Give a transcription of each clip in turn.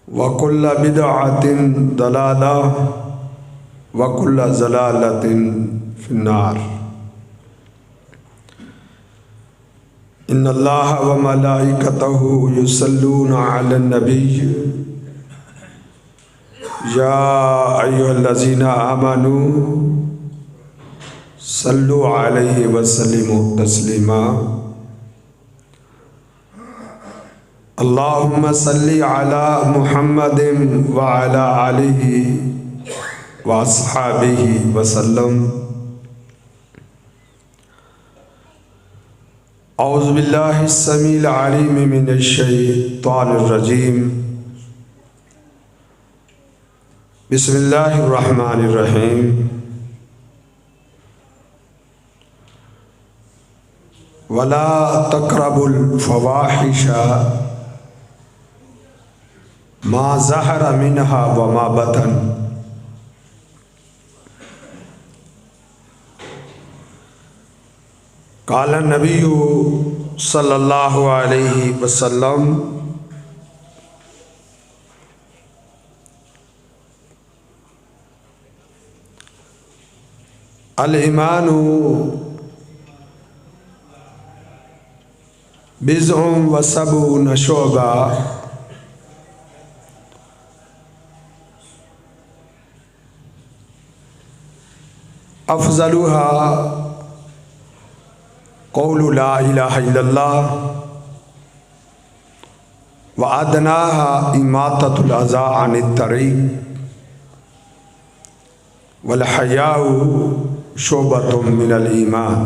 वकुल्ल बिदअतिन दलाला वकुल्ल ज़लालतिन फिन्नार। इन्नल्लाह व मलाइकतहु युसल्लूना अलन नबी या अय्युहल्लज़ीना आमनू सल्लु अलैहि व सल्लिमू तस्लीमा। अल्लाहुम्मा सल्लि अला मुहम्मदिन व अला आलिहि व अस्हाबिहि वसल्लम। औज़ु बिल्लाहि स्समील अलीम मिनश शैतानिर रजीम। बिस्मिल्लाहिर रहमानिर रहीम। वला तक़रबुल फ़वाहिशा मा ज़हरा मिन्हा व मा बतन। क़ाल नबिय्यु सल्लल्लाहु अलैहि वसल्लम अल ईमानु बिज़्उन व सबून शुअबा अफ़ज़लुहा क़ौलु ला इलाहा इल्लल्लाह व अदनाहा इमाततुल अज़ा अनित तरीक़ वल हयाउ शुअबतुम मिनल ईमान।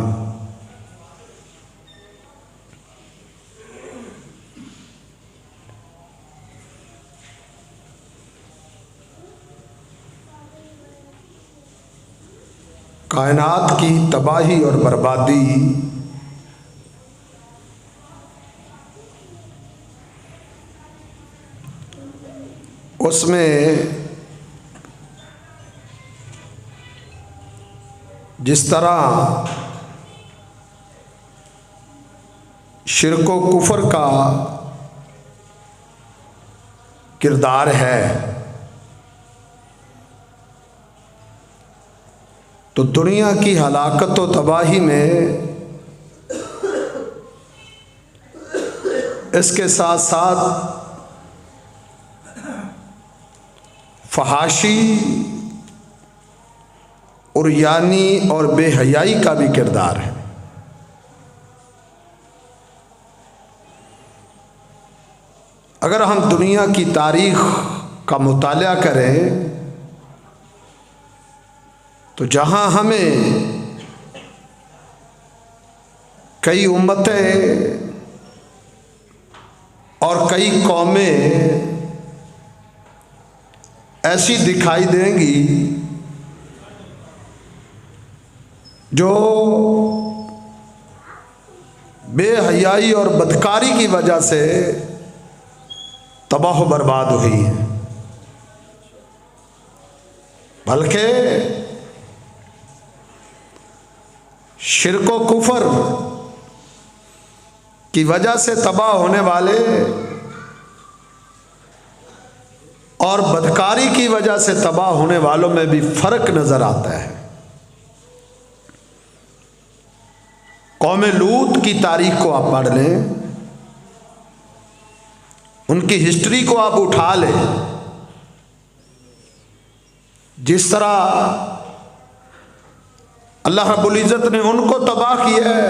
कायनात की तबाही और बर्बादी उसमें जिस तरह शिर्क व कुफ्र का किरदार है, तो दुनिया की हलाकत व तबाही में इसके साथ साथ फहाशी और यानी और बेहयाई का भी किरदार है। अगर हम दुनिया की तारीख का मुताला करें तो जहाँ हमें कई उम्मतें और कई कौमें ऐसी दिखाई देंगी जो बेहयाई और बदकारी की वजह से तबाह बर्बाद हुई है, बल्कि शिर्क व कुफ्र की वजह से तबाह होने वाले और बदकारी की वजह से तबाह होने वालों में भी फर्क नजर आता है। कौम लूत की तारीख को आप पढ़ लें, उनकी हिस्ट्री को आप उठा लें, जिस तरह अल्लाह रब्बुल इज़्ज़त ने उनको तबाह किया है,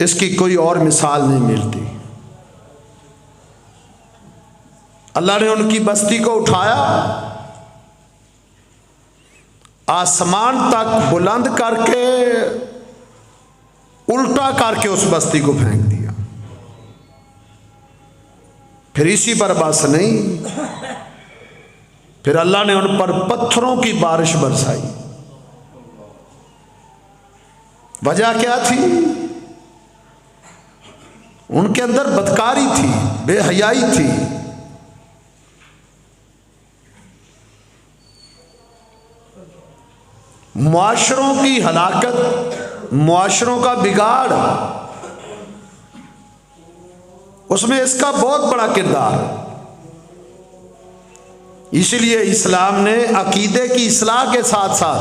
इसकी कोई और मिसाल नहीं मिलती। अल्लाह ने उनकी बस्ती को उठाया, आसमान तक बुलंद करके उल्टा करके उस बस्ती को फेंक दिया। फिर इसी पर बस नहीं, फिर अल्लाह ने उन पर पत्थरों की बारिश बरसाई। वजह क्या थी? उनके अंदर बदकारी थी, बेहयाई थी। मुआशरों की हलाकत, मुआशरों का बिगाड़ उसमें इसका बहुत बड़ा किरदार है। इसलिए इस्लाम ने अकीदे की इस्लाह के साथ साथ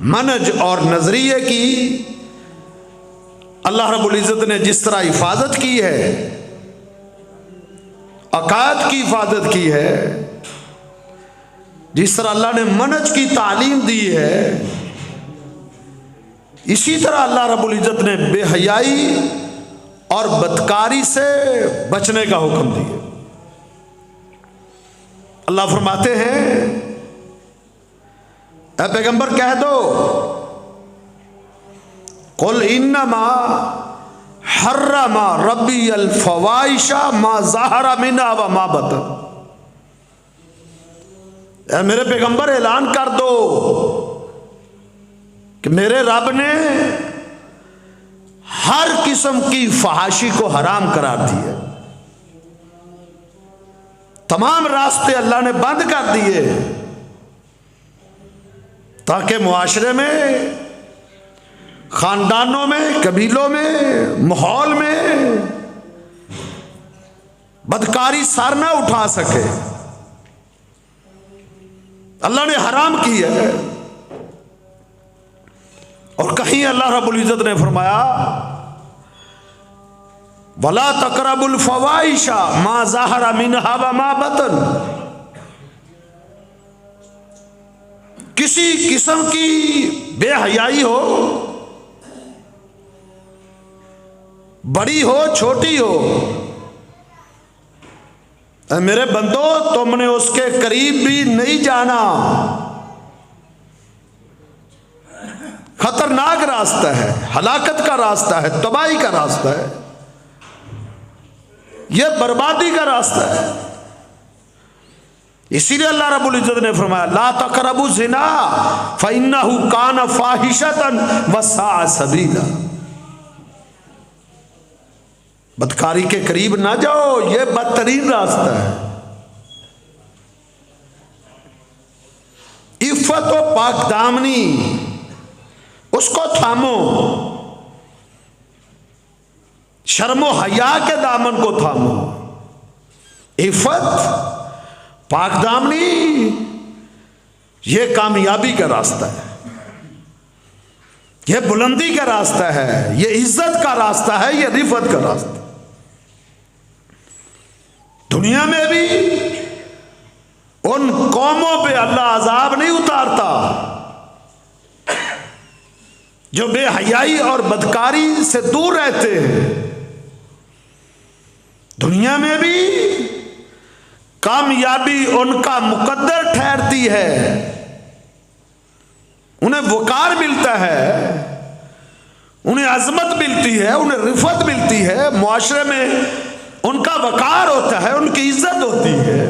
मनज और नजरिए की अल्लाह रब्बुल इज़्ज़त ने जिस तरह हिफाजत की है, अकायद की हिफाजत की है, जिस तरह अल्लाह ने मनज की तालीम दी है, इसी तरह अल्लाह रब्बुल इज़्ज़त ने बेहयाई और बदकारी से बचने का हुक्म दिया। अल्लाह फरमाते हैं, ऐ पैगंबर कह दो, कुल इन्नमा हर्रमा रब्बी अल फवाइशा मा ज़हरा मिन्हा व मा बतन। ऐ मेरे पैगंबर ऐलान कर दो कि मेरे रब ने हर किस्म की फहाशी को हराम करार दिया। तमाम रास्ते अल्लाह ने बंद कर दिए ताकि मुआशरे में, खानदानों में, कबीलों में, माहौल में बदकारी सर ना उठा सके। अल्लाह ने हराम किया है। और कहीं अल्लाह रब्बुल इज़्ज़त ने फरमाया, वला तक़रबुल फ़वाहिशा मा ज़हरा मिन्हा व मा बतन। किसी किस्म की बेहयाई हो, बड़ी हो छोटी हो, मेरे बंदो तुमने उसके करीब भी नहीं जाना। खतरनाक रास्ता है, हलाकत का रास्ता है, तबाही का रास्ता है, यह बर्बादी का रास्ता है। इसीलिए अल्लाह रब्बुल इज़्ज़त ने फरमाया, ला तक़रबू ज़िना फ़इन्नहु कान फ़ाहिशतन व साअ सबीला। बदकारी के करीब ना जाओ, यह बदतरीन रास्ता है। इफ़्फ़त व पाकदामनी उसको थामो, शर्मो हया के दामन को थामो। इफ़्फ़त, पाकदामनी, यह कामयाबी का रास्ता है, यह बुलंदी का रास्ता है, यह इज्जत का रास्ता है, यह रिफत का रास्ता। दुनिया में भी उन कौमों पे अल्लाह अजाब नहीं उतारता जो बेहयाई और बदकारी से दूर रहते हैं। दुनिया में भी कामयाबी उनका मुकद्दर ठहरती है, उन्हें वकार मिलता है, उन्हें अजमत मिलती है, उन्हें रिफत मिलती है, मुआशरे में उनका वकार होता है, उनकी इज्जत होती है,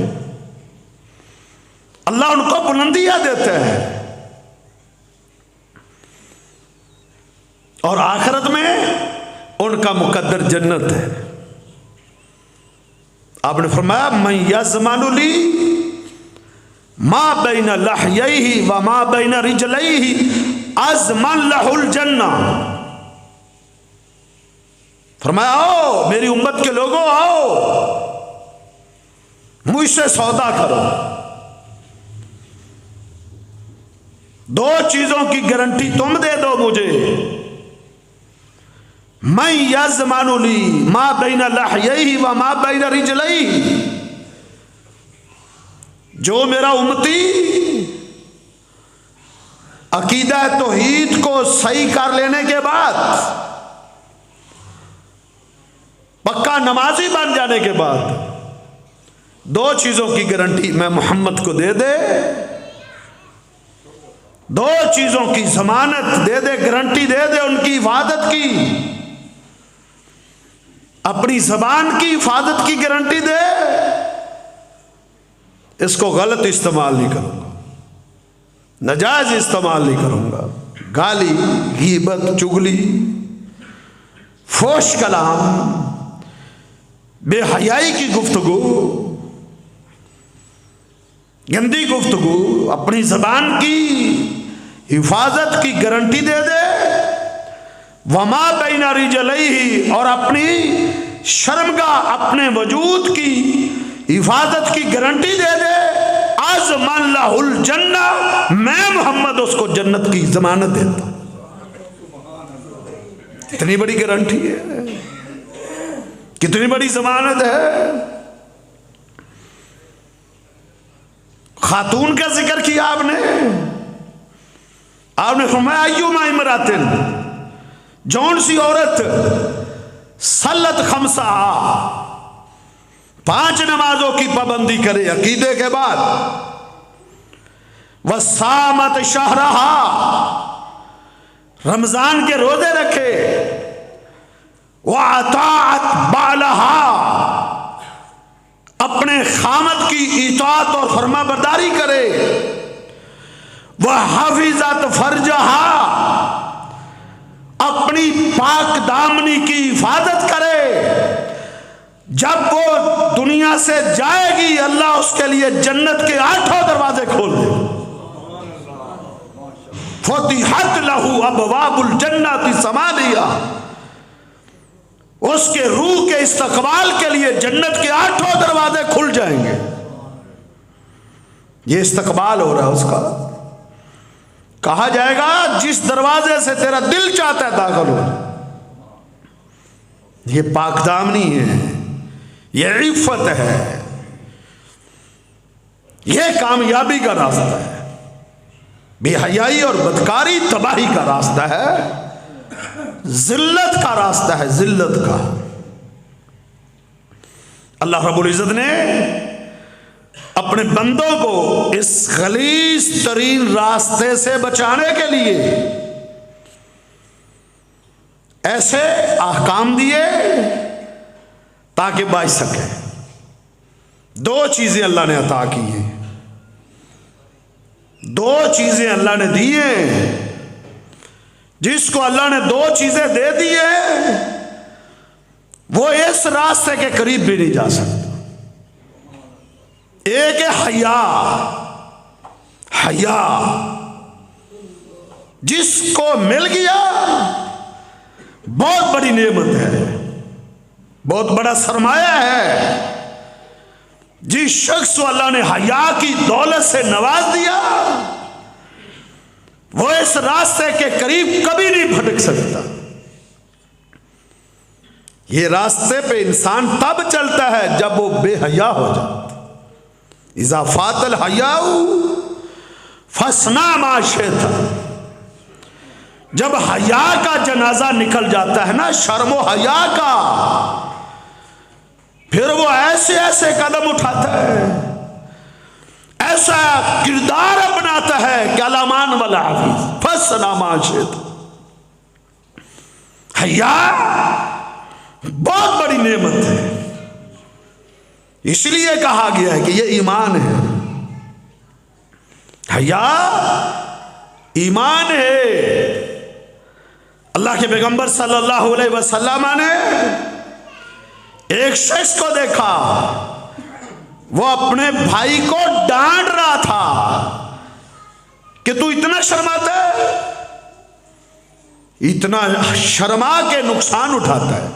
अल्लाह उनको बुलंदियां देता है। और आखिरत में उनका मुकद्दर जन्नत है। आपने फरमाया, मैं यज़मानु ली मा बैन लहयैहि व मा बैन रिजलैहि अज़मन लहुल जन्ना। फरमाया, आओ मेरी उम्मत के लोगों, आओ मुझसे सौदा करो। दो चीजों की गारंटी तुम दे दो मुझे। मैं यज़मानु ली मा बैन लहयैहि व मा बैन रिजलैहि। जो मेरा उम्मती अकीदा तौहीद को सही कर लेने के बाद, पक्का नमाजी बन जाने के बाद, दो चीजों की गारंटी मैं मोहम्मद को दे दे, दो चीजों की जमानत दे दे, गारंटी दे दे उनकी हिफाजत की, अपनी जबान की हिफाजत की गारंटी दे, इसको गलत इस्तेमाल नहीं करूंगा, नाजायज इस्तेमाल नहीं करूंगा। गाली, गीबत, चुगली, फोश कलाम, बेहयाई की गुफ्तगू, गंदी गुफ्तगू, अपनी जबान की हिफाजत की गारंटी दे दे। वमा बैन रिजलैहि, और अपनी शर्मगाह अपने वजूद की हिफाजत की गारंटी दे दे, आज मान लाहुल जन्ना, मैं मोहम्मद उसको जन्नत की जमानत देता। कितनी बड़ी गारंटी है, कितनी बड़ी जमानत है। खातून का जिक्र किया आपने फरमाया अय्युमा इमरातिन, जौन सी औरत सल्लत खमसा, 5 नमाजों की पाबंदी करे अकीदे के बाद, वह सामत शहरहा, रमजान के रोजे रखे, वह अताअत बालहा, अपने खामद की इताअत और फरमाबरदारी करे, वह हाफिज़त फर्जहा, अपनी पाक दामनी की हिफाजत करे, जब वो दुनिया से जाएगी अल्लाह उसके लिए जन्नत के 8 दरवाजे खोल दे। फतिहत लहू अबवाबुल जन्नति समानिया, उसके रूह के इस्तकबाल के लिए जन्नत के 8 दरवाजे खुल जाएंगे। ये इस्तकबाल हो रहा है उसका। कहा जाएगा जिस दरवाजे से तेरा दिल चाहता है दाखिल हो। ये पाकदामनी है, ये इफ़्फ़त है, ये कामयाबी का रास्ता है। बेहयाई और बदकारी तबाही का रास्ता है, जिल्लत का रास्ता है, जिल्लत का। अल्लाह रब्बुल इज़्ज़त ने अपने बंदों को इस गलीज़ तरीन रास्ते से बचाने के लिए ऐसे अहकाम दिए ताकि बच सके। 2 चीजें अल्लाह ने अता की हैं, 2 चीजें अल्लाह ने दी हैं। जिसको अल्लाह ने 2 चीजें दे दी है वो इस रास्ते के करीब भी नहीं जा सकता। एक है हया, हया जिसको मिल गया बहुत बड़ी नेमत है, बहुत बड़ा सरमाया है। जिस शख्स को अल्लाह ने हया की दौलत से नवाज दिया वो इस रास्ते के करीब कभी नहीं भटक सकता। ये रास्ते पे इंसान तब चलता है जब वो बेहया हो जाता। इज़ाफ़ातल हयाउ फसना माशे था। जब हया का जनाजा निकल जाता है ना, शर्मो हया का, फिर वो ऐसे ऐसे कदम उठाता है, ऐसा किरदार अपनाता है कि अलामान वाला हाफिज फसना माशे था। हया बहुत बड़ी नेमत है, इसलिए कहा गया है कि ये ईमान है। हया ईमान है। अल्लाह के पैगंबर सल्लल्लाहु अलैहि वसल्लम ने एक शख्स को देखा, वो अपने भाई को डांट रहा था कि तू इतना शर्माता है, इतना शर्मा के नुकसान उठाता है।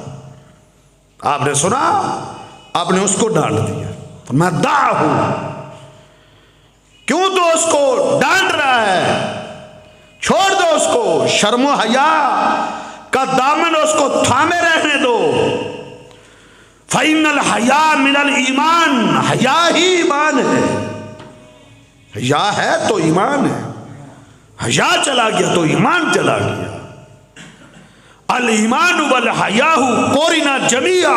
आपने सुना, आपने उसको डांट दिया। मैं दा हूं, क्यों तो उसको डांट रहा है, छोड़ दो उसको। शर्मो हया का दामन उसको थामे रहने दो। फ़इन्नल हया मिनल ईमान, हया ही ईमान है। हया है तो ईमान है, हया चला गया तो ईमान चला गया। अल ईमान वल हयाहु कोरिना जमिया।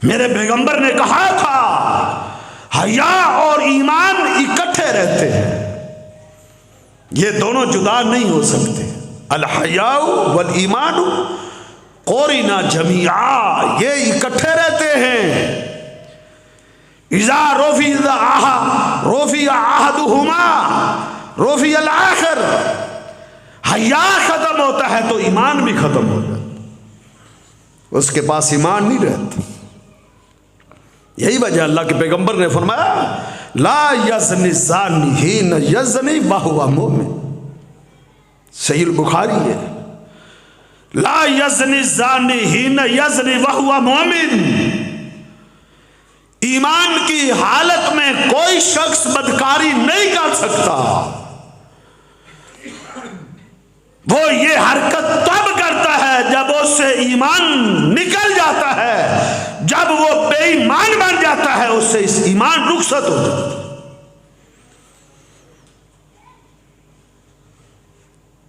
मेरे पैगंबर ने कहा था हया और ईमान इकट्ठे रहते हैं, ये दोनों जुदा नहीं हो सकते। अल हयाउ वल ईमान कोरिना जमिया, ये इकट्ठे रहते हैं। इज़ा रोफी आहदुहुमा रोफी अल आखिर। हया खत्म होता है तो ईमान भी खत्म हो जाता, उसके पास ईमान नहीं रहता। यही वजह अल्लाह के पैगंबर ने फरमाया ला यज़नी ज़ानी हिन यज़नी वहुवा मोमिन। सहीह बुखारी है। ला यज़नी ज़ानी हीन यज़नी वहुवा मोमिन। ईमान की हालत में कोई शख्स बदकारी नहीं कर सकता। वो ये हरकत तब करता है जब उससे ईमान निकल जाता है, जब वो बेईमान बन जाता है उससे इस ईमान रुखसत हो जाता है।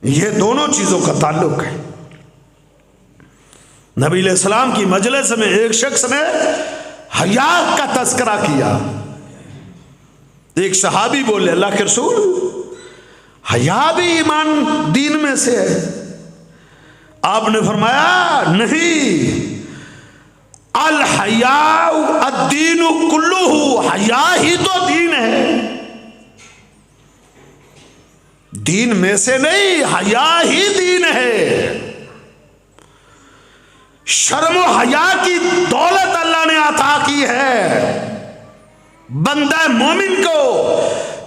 ये दोनों चीजों का ताल्लुक है। नबी अलैहिस्सलाम की मजलिस में एक शख्स ने हया का तस्करा किया। एक सहाबी बोले, अल्लाह के रसूल, हया भी ईमान दीन में से है। आपने फरमाया, नहीं, अल हया अद्दीनु कुल्लुहु, हया ही तो दीन है। दीन में से नहीं, हया ही दीन है। शर्म हया की दौलत अल्लाह ने अता की है बंदा मोमिन को,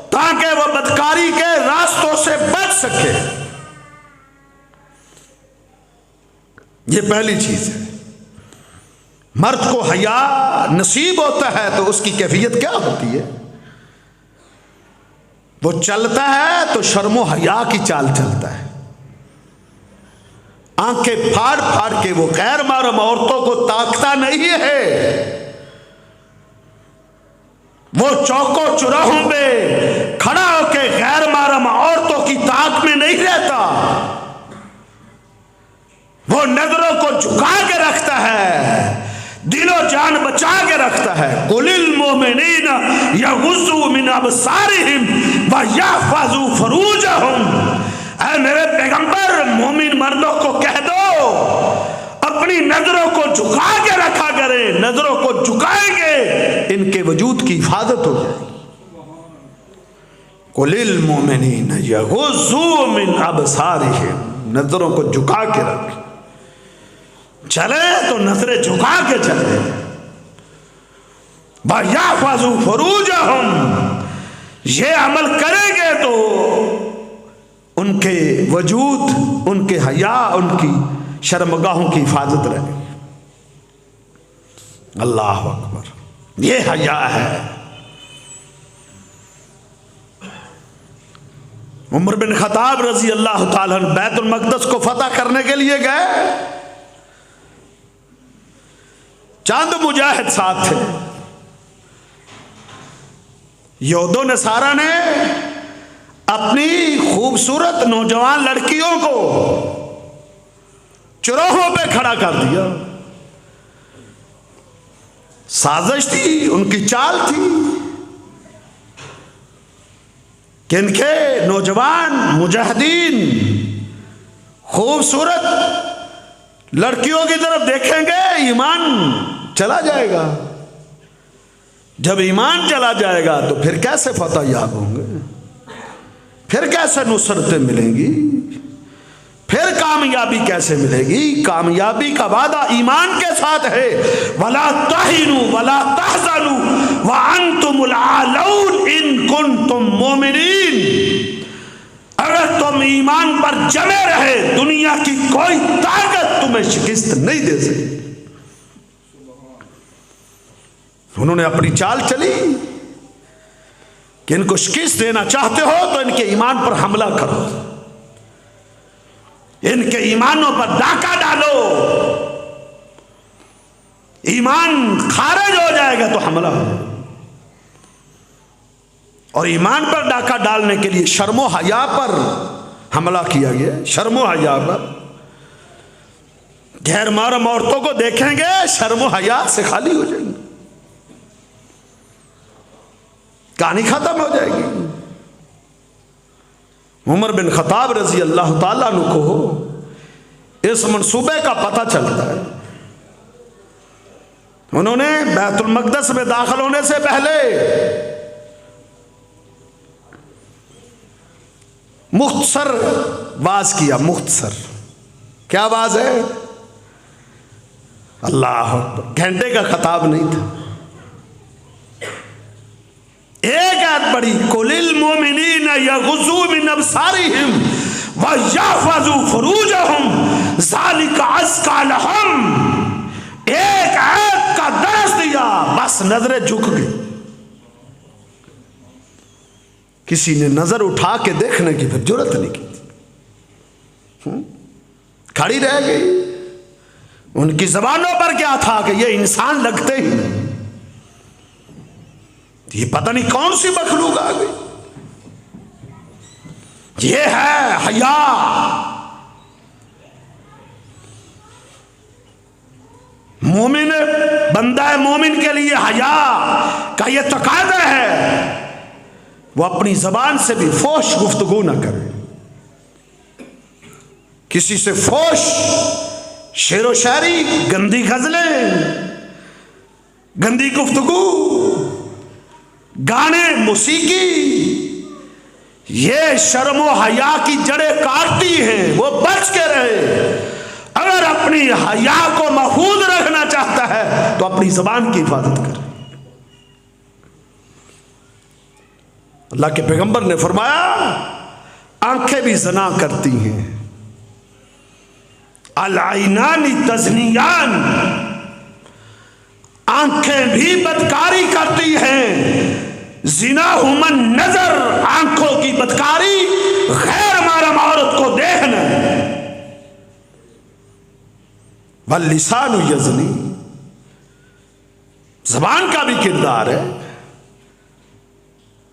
ताकि वह बदकारी के रास्तों से बच सके। यह पहली चीज है। मर्द को हया नसीब होता है तो उसकी कैफियत क्या होती है? वो चलता है तो शर्मो हया की चाल चलता है। आंखें फाड़ फाड़ के वो गैर महरम औरतों को ताकता नहीं है। वो चौकों चौराहों में खड़ा होकर गैर महरम औरतों की ताक में नहीं रहता। वो नजरों को झुका के रखता है, दिलो जान बचा के रखता है। कुलिल मोमिनीना यगुज़्ज़ू मिन अबसारिहिम व यहफ़ज़ू फ़ुरूजहुम। ऐ मेरे पैगंबर, मोमिन मर्दों को कह दो अपनी नजरों को झुका के रखा करें। नजरों को झुकाएंगे इनके वजूद की हिफाजत हो जाएगी। कुलिल मोमिनीना यगुज़्ज़ू मिन अबसारिहिम, नजरों को झुका के रखें। चले तो नजरें झुका के चले। यहफ़ज़ू फ़ुरूजहुम, ये अमल करेंगे तो उनके वजूद, उनके हया, उनकी शर्मगाहों की हिफाजत रहेगी। अल्लाह अकबर, ये हया है। उमर बिन खत्ताब रजी अल्लाह ताला अन्हु बैतुल मक़दस को फतह करने के लिए गए। चंद मुजाहिद साथ थे। यहूदों ने सारा ने अपनी खूबसूरत नौजवान लड़कियों को चौराहों पे खड़ा कर दिया। साजिश थी, उनकी चाल थी कि इनके नौजवान मुजाहिदीन खूबसूरत लड़कियों की तरफ देखेंगे, ईमान चला जाएगा। जब ईमान चला जाएगा तो फिर कैसे फतह याब होंगे, फिर कैसे नुसरतें मिलेंगी, फिर कामयाबी कैसे मिलेगी? कामयाबी का वादा ईमान के साथ है। वला तहिनु वला तहज़नु व अंतुमुल आलऊन इन कुंतुम मोमिनीन। अगर तुम ईमान पर जमे रहे, दुनिया की कोई ताकत तुम्हें शिकस्त नहीं दे सकती। उन्होंने अपनी चाल चली कि इनको शिकस्त देना चाहते हो तो इनके ईमान पर हमला करो, इनके ईमानों पर डाका डालो। ईमान खारिज हो जाएगा तो हमला हो जाएगा। और ईमान पर डाका डालने के लिए शर्मो हया पर हमला किया गया। शर्मो हया पर गैर महरम औरतों को देखेंगे, शर्मो हया से खाली हो जाएंगे, कहानी खत्म हो जाएगी। उमर बिन खत्ताब रजी अल्लाह ताला अन्हु को इस मंसूबे का पता चलता है। उन्होंने बैतुल मक़दस में दाखिल होने से पहले मुख्तसर वाज किया। मुख्तसर क्या वाज है? अल्लाह अकबर, घंटे का खताब नहीं था। एक आयत पढ़ी, कुलिल मोमिनीना यगुज़्ज़ू मिन अबसारिहिम वह याफ़ज़ू फ़ुरूजहुम ज़ालिका अज़्का लहुम। एक ऐप का दर्स दिया, बस नजरें झुक गई। किसी ने नजर उठा के देखने की फिर जरूरत नहीं की, खड़ी रह गई। उनकी जबानों पर क्या था कि ये इंसान लगते ही नहीं, ये पता नहीं कौन सी मखलूक आ गई। ये है हया। मोमिन बंदा मोमिन के लिए हया का ये तकाज़ा है, वो अपनी जबान से भी फोश गुफ्तगू ना करे। किसी से फोश शेरो शायरी, गंदी गजलें, गंदी गुफ्तगू, गाने, मौसीकी, ये शर्म व हया की जड़ें काटती हैं। वो बच के रहे। अगर अपनी हया को महफूज रखना चाहता है तो अपनी जबान की हिफाजत करे। अल्लाह के पैगंबर ने फरमाया, आंखें भी ज़ना करती हैं। अल-आइनानी तज़नियान, आंखें भी बदकारी करती हैं। ज़िनाहुमन नजर, आंखों की बदकारी गैर महरम औरत को देखना। वल लिसानु यज़नी, ज़बान का भी किरदार है।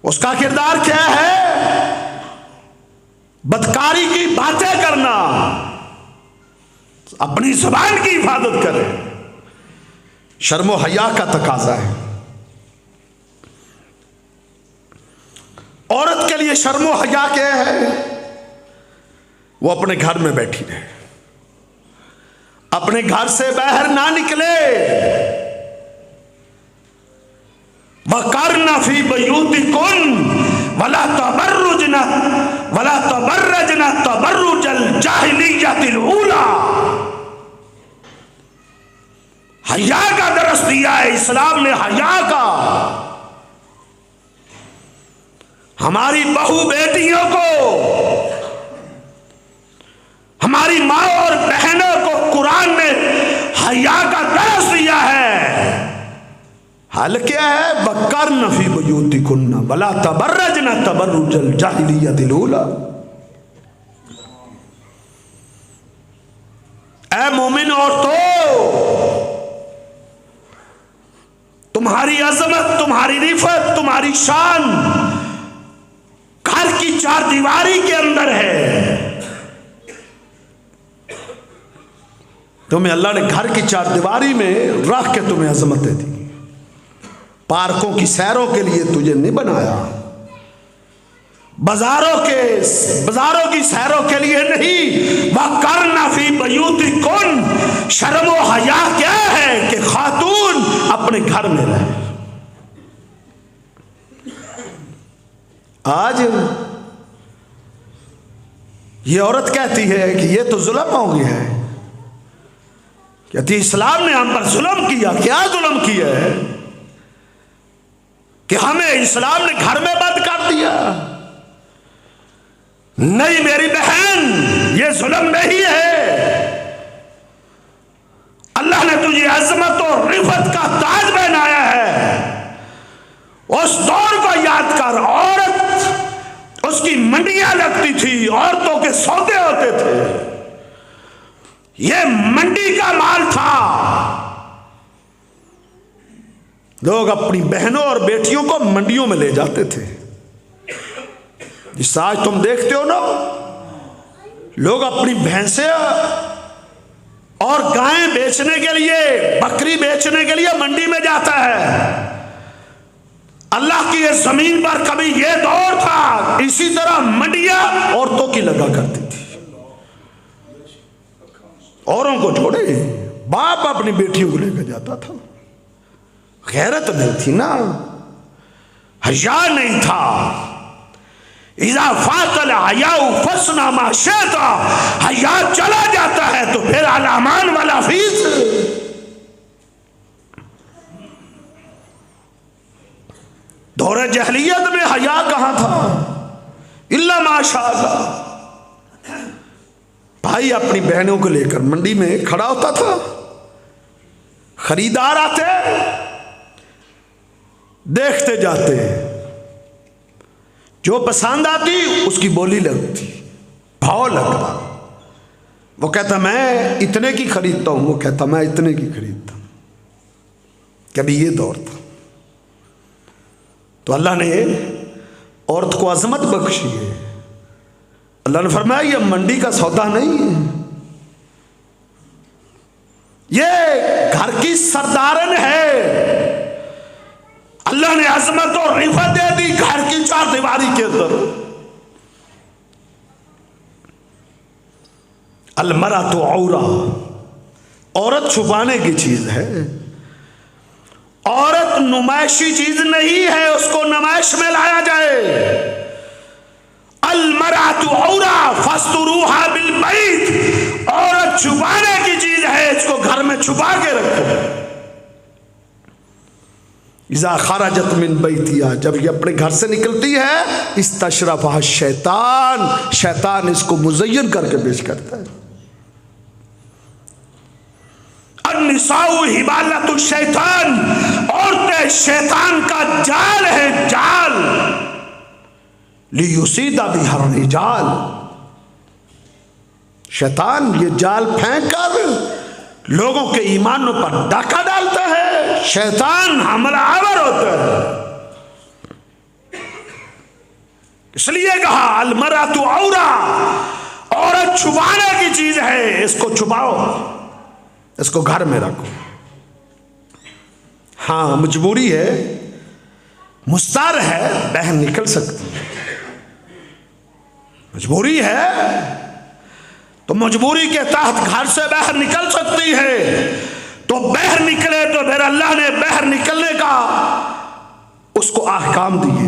उसका किरदार क्या है? बदकारी की बातें करना। अपनी ज़बान की हिफाजत करे, शर्म व हया का तकाजा है। औरत के लिए शर्म व हया क्या है? वो अपने घर में बैठी रहे, अपने घर से बाहर ना निकले। वक़रना फी बयूतिकुन वला तबर्रजना तबर्रुजल जाहिलिय्यतिल ऊला। हया का दरस दिया है इस्लाम ने, हया का। हमारी बहू बेटियों को, हमारी माँ और बहनों को कुरान ने हया का दरस दिया है। हाल क्या है? वक़रना फी बुयूतिकुन्ना वला तबर्रजना तबर्रुजल जाहिलिय्यतिल ऊला। ऐ मोमिन औरतों, तुम्हारी अजमत, तुम्हारी रिफत, तुम्हारी शान घर की चार दीवारी के अंदर है। तुम्हें अल्लाह ने घर की चार दीवारी में रख के तुम्हें अजमतें दी। पार्कों की सैरों के लिए तुझे नहीं बनाया, बाजारों की सैरों के लिए नहीं। वक़रना फी बयूतिकुन, शर्म व हया क्या है कि खातून अपने घर में रहे। आज ये औरत कहती है कि ये तो जुल्म हो गया है। कहती इस्लाम ने हम पर जुल्म किया। क्या जुल्म किया है कि हमें इस्लाम ने घर में बंद कर दिया? नहीं मेरी बहन, ये जुल्म नहीं है। अल्लाह ने तुझे अजमत और रिफत का ताज पहनाया है। उस दौर को याद कर, औरत उसकी मंडियां लगती थी, औरतों के सौदे होते थे। ये मंडी का माल था। लोग अपनी बहनों और बेटियों को मंडियों में ले जाते थे। जिस आज तुम देखते हो ना, लोग अपनी भैंसें और गायें बेचने के लिए, बकरी बेचने के लिए मंडी में जाता है। अल्लाह की इस जमीन पर कभी यह दौर था, इसी तरह मंडियां औरतों की लगा करती थी। औरों को छोड़े, बाप अपनी बेटियों को लेकर जाता था। गैरत नहीं थी ना, हया नहीं था। इज़ा फातल हयाउ फसना मा शिता, हया चला जाता है तो फिर अलामान वाला फीस। दौरे जहलियत में हया कहां था? इल्ला माशाअल्लाह। भाई अपनी बहनों को लेकर मंडी में खड़ा होता था, खरीदार आते, देखते जाते, जो पसंद आती उसकी बोली लगती, भाव लगता। वो कहता मैं इतने की खरीदता हूं, वो कहता मैं इतने की खरीदता हूं। कभी ये दौर था। तो अल्लाह ने औरत को अजमत बख्शी है। अल्लाह ने फरमाया ये मंडी का सौदा नहीं है, ये घर की सरदारन है। अल्लाह ने अजमत और रिफत दे दी घर की चार दीवारी के अंदर। अलमरा तो औरा, औरत छुपाने की चीज है। औरत नुमाइशी चीज नहीं है, उसको नुमाइश में लाया जाए। अलमरातु औरा फस्तुरूहा बिल बैत, औरत छुपाने की चीज है, इसको घर में छुपा के रखो। इज़ा खरजत मिन बैतिहा, जब ये अपने घर से निकलती है, इस्तशरफहा शैतान, शैतान इसको मुज़य्यन करके पेश करता है। अन्निसाउ हिबालतु शैतान, औरतें शैतान का जाल है, जाल। लियुसीदा बिहा रिजाल, शैतान ये जाल फेंक कर लोगों के ईमान पर डाका डालता है। शैतान हमलावर होता है। इसलिए कहा अलमरातु औरा, औरत छुपाने की चीज है, इसको छुपाओ, इसको घर में रखो। हाँ मजबूरी है, मुस्तार है, बहन निकल सकती है, मजबूरी है तो मजबूरी के तहत घर से बाहर निकल सकती है। तो बाहर निकले तो फिर अल्लाह ने बाहर निकलने का उसको अहकाम दिए।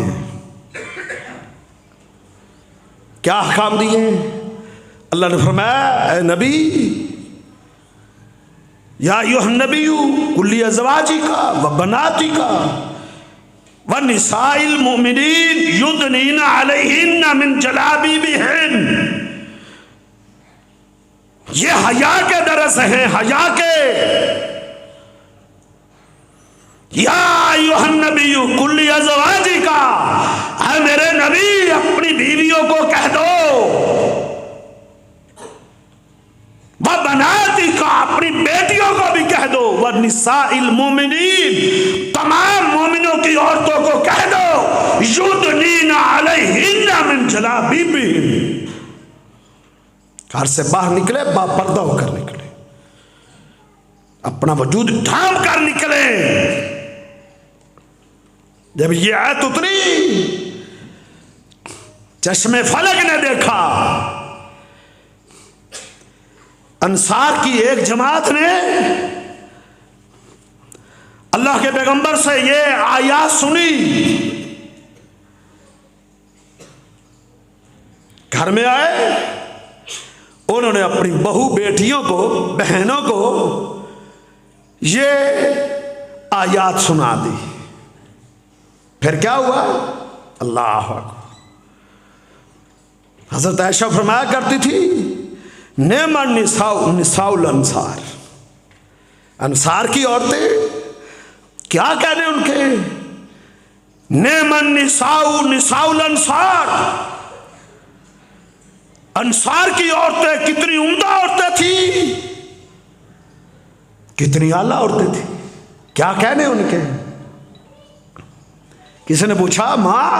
क्या अहकाम दिए? अल्लाह ने फरमाया ए नबी, या अय्युहन नबिय्यु कुल्ली अज़वाजिका व बनातिका व निसाइल मुमिनीन युदनीना अलैहिन्ना मिन जलाबिबिहिन। ये हया के दरस है, हया के। या अय्युहन नबिय्यु कुल्ली अज़वाजिका, ऐ मेरे नबी अपनी बीवियों को कह दो, वह बनाती का अपनी बेटियों को भी कह दो, वह निसाइल मोमिनीन तमाम मोमिनों की औरतों को कह दो, युदनीना अलैहिन्ना मिन जलाबिबिहिन। घर से बाहर निकले बापर्दा होकर निकले, अपना वजूद ढांप कर निकले। जब ये आयत उतरी, चश्मे फलक ने देखा, अंसार की एक जमात ने अल्लाह के पैगंबर से ये आयत सुनी, घर में आए, उन्होंने अपनी बहू बेटियों को, बहनों को ये आयत सुना दी। फिर क्या हुआ? अल्लाह अकबर। हजरत आयशा फरमाया करती थी, नेमन निसाउल अंसार, अंसार की औरतें, क्या कहने उनके, नेमन निसाउल अंसार, अंसार की औरतें कितनी उम्दा औरतें थी, कितनी आला औरतें थी। क्या कहने उनके? किसी ने पूछा, मां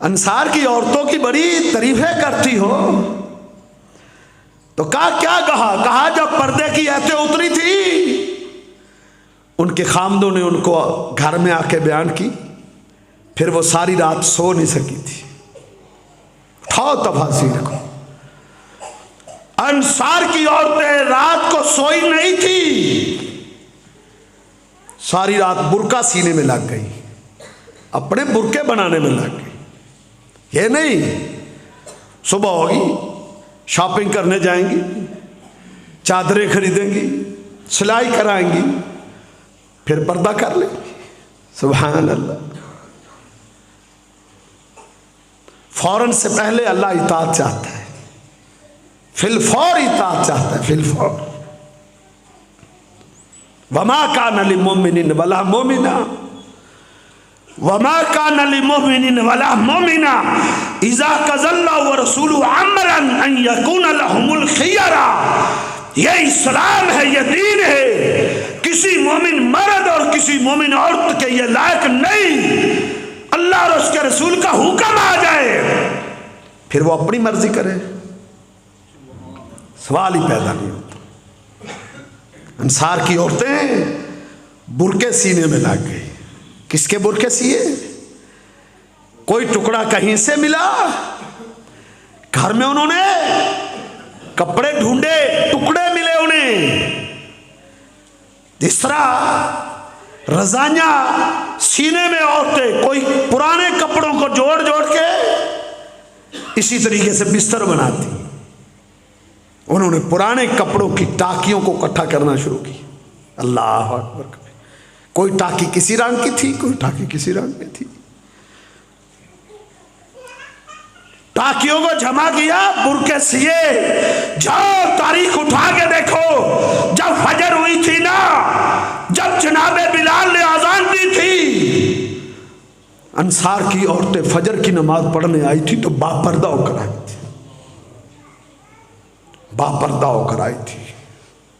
अंसार की औरतों की बड़ी तारीफें करती हो, तो क्या कहा जब पर्दे की आयतें उतरी थी, उनके खामदों ने उनको घर में आके बयान की, फिर वो सारी रात सो नहीं सकी थी। उठाओ तफासीर को, अंसार की औरतें रात को सोई नहीं थी, सारी रात बुरका सीने में लग गई, अपने बुरके बनाने में लग गई। ये नहीं सुबह होगी, शॉपिंग करने जाएंगी, चादरें खरीदेंगी, सिलाई कराएंगी, फिर पर्दा कर लेंगी। सुभान अल्लाह। फौरन से पहले अल्लाह इताअत चाहता है, फिलफौर इताअत चाहता है, फिलफौर। वमा कान लिमुमिनिन वला मोमिना, वमा कान लिमुमिनिन वला मोमिना इज़ा क़ज़ल्लाहु व रसूलुहु अम्रन अन यकून लहुमुल खियरा। ये इस्लाम है, ये दीन है। किसी मोमिन मर्द और किसी मोमिन औरत के ये लायक नहीं अल्लाह और उसके रसूल का हुक्म आ जाए फिर वो अपनी मर्जी करे, सवाल ही पैदा नहीं होता। अंसार की औरतें बुरके सीने में लग गई। किसके बुरके सिए? कोई टुकड़ा कहीं से मिला, घर में उन्होंने कपड़े ढूंढे, टुकड़े मिले उन्हें। तीसरा, रजाइयां सीने में औरतें कोई पुराने कपड़ों को जोड़ जोड़ के इसी तरीके से बिस्तर बनाती। उन्होंने पुराने कपड़ों की टाकियों को इकट्ठा करना शुरू किया। अल्लाह अकबर। कोई टाकी किसी रंग की थी, कोई टाकी किसी रंग में थी। टाकियों को जमा किया, बुरके सिए। जाओ तारीख उठा के देखो, जब फजर हुई थी ना, जब जनाबे बिलाल ने आजान दी थी, अंसार की औरतें फजर की नमाज पढ़ने आई थी तो बापर्दा होकर आई थी, बापर्दा होकर आई थी।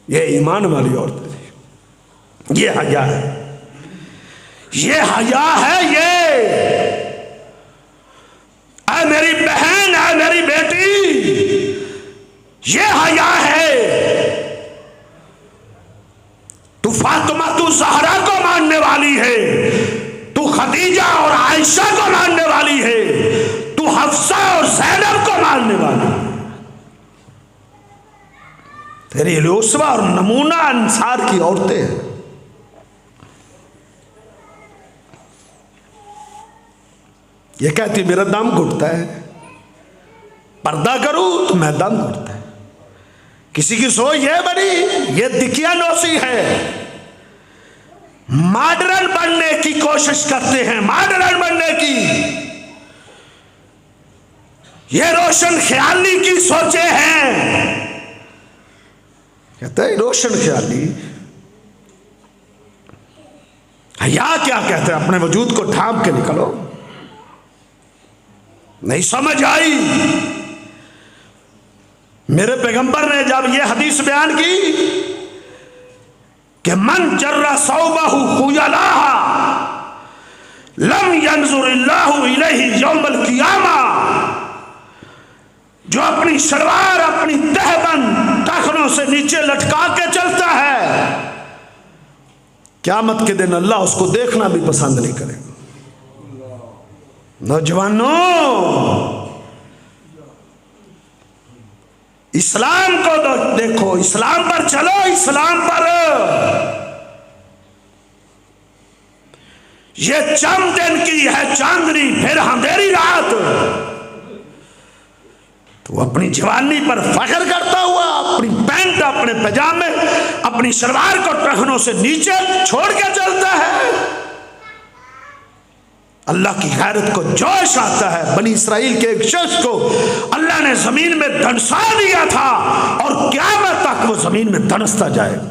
ये ईमान वाली औरतें थी। ये हया है, ये हया है। ये ऐ मेरी बहन, ऐ मेरी बेटी, ये हया है। तू फातिमा, तू ज़हरा को मानने वाली है, तू खदीजा और आयशा को मानने वाली है, तू हफ्सा और ज़ैनब को मानने वाली है। तेरी उस्वा और नमूना अंसार की औरतें हैं। ये कहती मेरा दम घुटता है, पर्दा करूं तो मैं दम घुटता है। किसी की सोच ये बड़ी, ये दिकिया नौसी है। मॉडर्न बनने की कोशिश करते हैं, मॉडर्न बनने की। ये रोशन ख्याली की सोचे हैं। कहते हैं रोशन ख्याली। या क्या कहते हैं? अपने वजूद को ढांप के निकलो। नहीं समझ आई। मेरे पैगंबर ने जब ये हदीस बयान की कि मन जर्रा सौबहु खुयलाहा लम यंजुरिल्लाहु इलैहि यौमल क़ियामा, जो अपनी सलवार अपनी तहबंद टखनों से नीचे लटका के चलता है, क़यामत के दिन अल्लाह उसको देखना भी पसंद नहीं करेगा। नौजवानों, इस्लाम को देखो, इस्लाम पर चलो, इस्लाम पर। यह चंद दिन की है चांदनी, फिर अंधेरी रात। तो अपनी जवानी पर फख्र करता हुआ अपनी पैंट, अपने पजामे, अपनी सलवार को टखनों से नीचे छोड़ के चलता है। अल्लाह की गैरत को जोश आता है। बनी इसराइल के एक शख्स को अल्लाह ने जमीन में धंसा दिया था और क़यामत तक वो जमीन में धंसता जाएगा।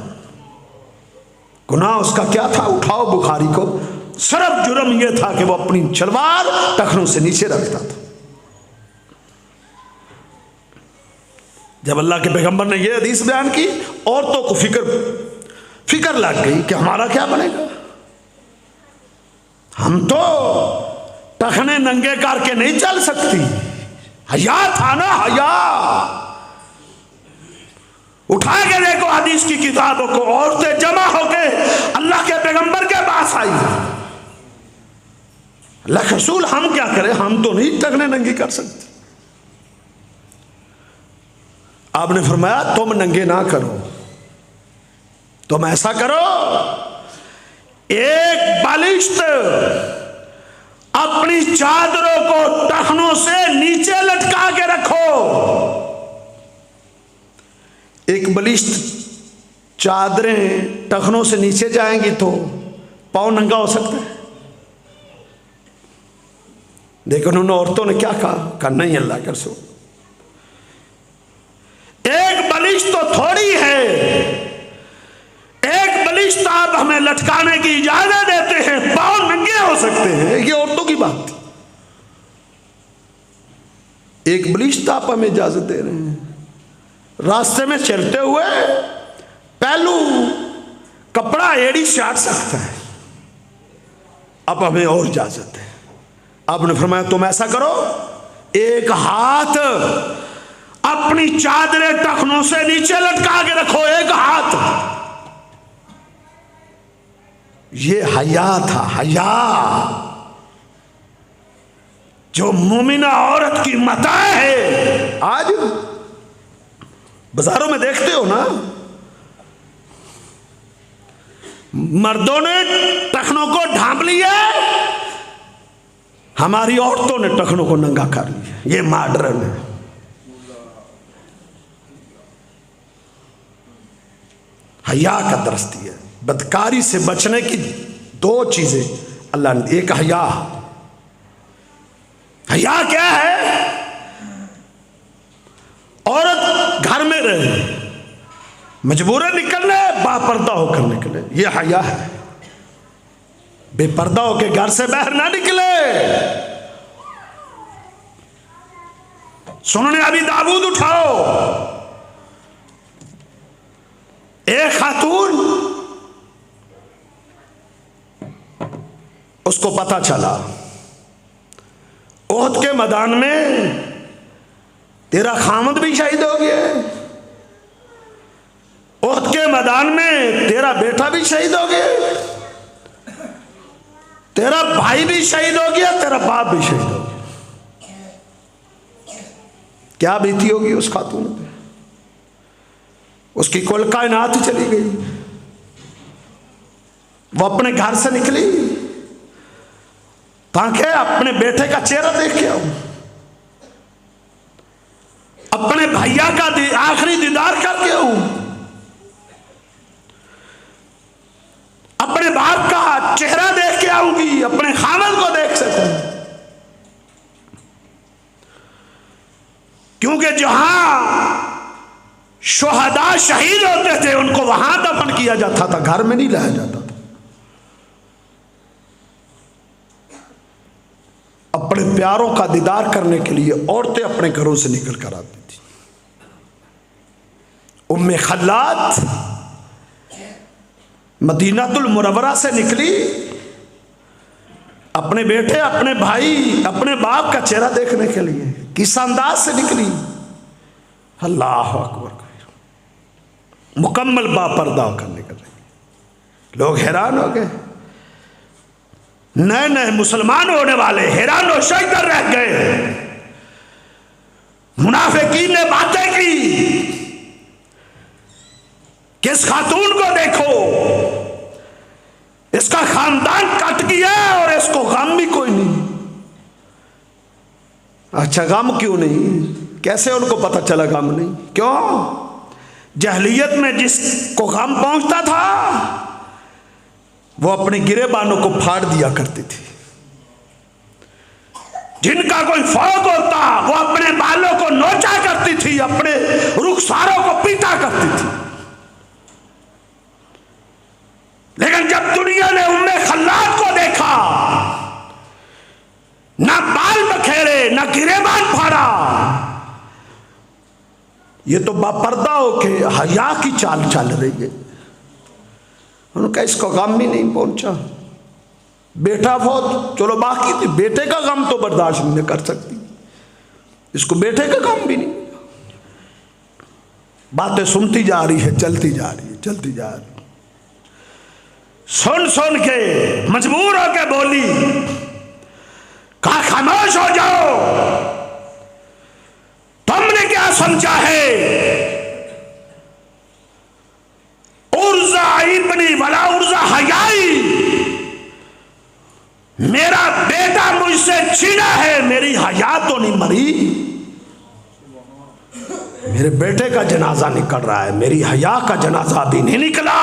गुनाह उसका क्या था? उठाओ बुखारी को, सिर्फ जुर्म यह था कि वो अपनी सलवार टखनों से नीचे रखता था। जब अल्लाह के पैगंबर ने यह हदीस बयान की, औरतों को फिक्र लग गई कि हमारा क्या बनेगा। हम तो टखने नंगे करके नहीं चल सकती। हया था ना, हया। उठा के देखो हदीस की किताबों को, औरतें जमा होके अल्लाह के पैगंबर के पास आई। अल्लाह के रसूल, हम क्या करें, हम तो नहीं टखने नंगी कर सकते। आपने फरमाया तुम नंगे ना करो, तुम ऐसा करो, एक बलिष्ठ अपनी चादरों को टखनों से नीचे लटका के रखो। एक बलिष्ठ चादरें टखनों से नीचे जाएंगी तो पांव नंगा हो सकता है। देखो उन्होंने औरतों ने क्या कहा, नहीं अल्लाह के रसूल, बलिश तो थोड़ी है, एक बलिश तो आप हमें लटकाने की इजाजत देते हैं, पांव नंगे हो सकते हैं, ये औरतों की बात थी। एक बलिश तो आप हमें इजाजत दे रहे हैं, रास्ते में चलते हुए पहलू कपड़ा एड़ी चाट सकता है, अब हमें और इजाजत है। आपने फरमाया तुम ऐसा करो, एक हाथ अपनी चादरे टखनों से नीचे लटका के रखो, एक हाथ। ये हया था, हया जो मोमिना औरत की मता है। आज बाजारों में देखते हो ना, मर्दों ने टखनों को ढांप लिया, हमारी औरतों ने टखनों को नंगा कर लिया। ये मॉडर्न है। हया का दरस्ती है। बदकारी से बचने की दो चीजें अल्लाह ने, एक हया। हया क्या है? औरत घर में रहे, मजबूरन निकलने, बापर्दा होकर निकले, ये हया है। बेपर्दा होकर घर से बाहर ना निकले। सुनने अभी दाऊद उठाओ, एक खातून, उसको पता चला ओहद के मैदान में तेरा खामद भी शहीद हो गया, ओहद के मैदान में तेरा बेटा भी शहीद हो गया, तेरा भाई भी शहीद हो गया, तेरा बाप भी शहीद हो गया। क्या बीती होगी उस खातून पे? उसकी कुल कायनात चली गई। वो अपने घर से निकली ताकि अपने बेटे का चेहरा देख के आऊं, अपने भैया का आखिरी दीदार करके आऊं, अपने बाप का चेहरा देख के आऊंगी, अपने खामद को देख सकूं। क्योंकि जहां शुहदा शहीद होते थे उनको वहां दफन किया जाता था, घर में नहीं लाया जाता था। अपने प्यारों का दीदार करने के लिए औरतें अपने घरों से निकल कर आती थी। उम्मे खल्लात मदीनातुल मुनव्वरा से निकली, अपने बेटे, अपने भाई, अपने बाप का चेहरा देखने के लिए किस अंदाज से निकली। अल्लाह अकबर, मुकम्मल बापर्दा होकर निकल रही। लोग हैरान हो गए, नए नए मुसलमान होने वाले हैरान और शैतर रह गए। मुनाफिकीन ने बातें की, किस खातून को देखो, इसका खानदान कट गया और इसको गम भी कोई नहीं। अच्छा, गम क्यों नहीं? कैसे उनको पता चला गम नहीं? क्यों? जहलियत में जिसको गम पहुंचता था वो अपने गिरेबानों को फाड़ दिया करती थी। जिनका कोई फौक होता वो अपने बालों को नोचा करती थी, अपने रुखसारों को पीटा करती थी। लेकिन जब दुनिया ने उम्मे खल्लात को देखा, ना बाल बखेरे, ना गिरेबान फाड़ा, ये तो बापर्दा होके हया की चाल चल रही है। उनका इसको गम भी नहीं पहुंचा। बेटा बहुत चलो बाकी थी, बेटे का गम तो बर्दाश्त नहीं कर सकती, इसको बेटे का गम भी नहीं। बातें सुनती जा रही है, चलती जा रही है, चलती जा रही है। सुन सुन के मजबूर होके बोली, कहा खामोश हो जाओ, तुमने क्या समझा है? उर्जा इब्नी वला उर्जा हयाई, मेरा बेटा मुझसे छीना है, मेरी हया तो नहीं मरी। मेरे बेटे का जनाजा निकल रहा है, मेरी हया का जनाजा भी नहीं निकला।